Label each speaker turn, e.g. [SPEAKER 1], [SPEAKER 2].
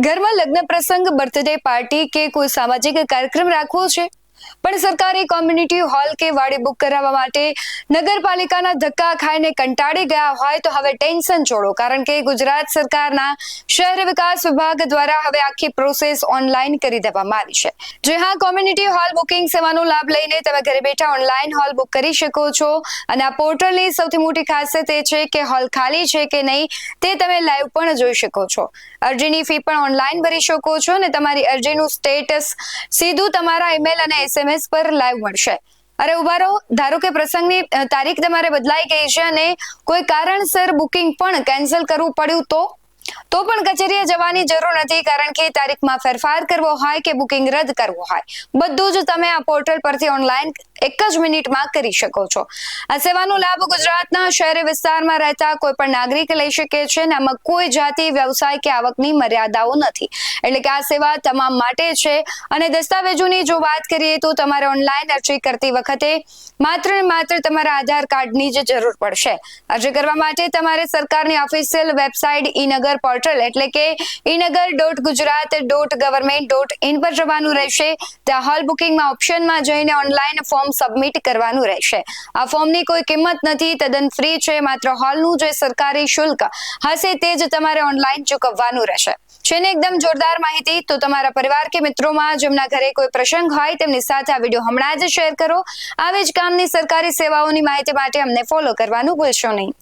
[SPEAKER 1] ઘરમાં લગ્ન પ્રસંગ, બર્થડે પાર્ટી કે કોઈ સામાજિક કાર્યક્રમ રાખવો છે, પણ સરકારી કોમ્યુનિટી હોલ કે વાડી બુક કરાવવા માટે નગરપાલિકાના ધક્કા ખાઈને કંટાળી ગયા હોય તો હવે ટેન્શન છોડો, કારણ કે ગુજરાત સરકારના શહેર વિકાસ વિભાગ દ્વારા હવે આખી પ્રોસેસ ઓનલાઈન કરી દેવામાં આવી છે। જે હા, કોમ્યુનિટી હોલ બુકિંગ સેવાનો લાભ લઈને તમે ઘરે બેઠા ઓનલાઈન હોલ બુક કરી શકો છો અને આ પોર્ટલની સૌથી મોટી ખાસિયત એ છે કે હોલ ખાલી છે કે નહીં તે તમે લાઈવ પણ જોઈ શકો છો। અરજીની ફી પણ ઓનલાઈન ભરી શકો છો અને તમારી અરજીનું સ્ટેટસ સીધું તમારા ઈમેલ અને SMS પર લાઈવ મળશે। અરે ઉભા રહો, ધારો કે પ્રસંગની તારીખ તમારે બદલાઈ ગઈ છે અને કોઈ કારણસર બુકિંગ પણ કેન્સલ કરવું પડ્યું તો પણ કચેરીએ જવાની જરૂર નથી, કારણ કે તારીખમાં ફેરફાર કરવો હોય કે બુકિંગ રદ કરવો હોય બધું જ તમે આ પોર્ટલ પરથી ઓનલાઈન એક જ મિનિટમાં કરી શકો છો। આ સેવાનો લાભ ગુજરાતના શહેરી વિસ્તારમાં રહેતા કોઈ પણ નાગરિક લઈ શકે છે અને આમાં કોઈ જાતિ, વ્યવસાય કે આવકની મર્યાદાઓ નથી, એટલે કે આ સેવા તમામ માટે છે। અને દસ્તાવેજોની જો વાત કરીએ તો તમારે ઓનલાઈન અરજી કરતી વખતે માત્ર ને માત્ર તમારા આધાર કાર્ડની જ જરૂર પડશે। અરજી કરવા માટે તમારે સરકારની ઓફિશિયલ વેબસાઇટ ઈ-નગર પોર્ટલ એટલે કે eenagar.gujarat.government.in પર જવાનું રહેશે। ત્યાં હોલ બુકિંગમાં ઓપ્શનમાં જઈને ઓનલાઈન ફોર્મ સબમિટ કરવાનું રહેશે। આ ફોર્મની કોઈ કિંમત નથી, તદ્દન ફ્રી છે, માત્ર હોલનું જે સરકારી શુલ્ક હશે તે જ તમારે ઓનલાઈન ચૂકવવાનું રહેશે। છે ને એકદમ જોરદાર માહિતી। તો તમારા પરિવાર કે મિત્રોમાં જેમના ઘરે કોઈ પ્રસંગ હોય તેમની સાથે આ વિડીયો હમણાં જ શેર કરો। આવી જ કામની સરકારી સેવાઓની માહિતી માટે અમને ફોલો કરવાનું ભૂલશો નહીં।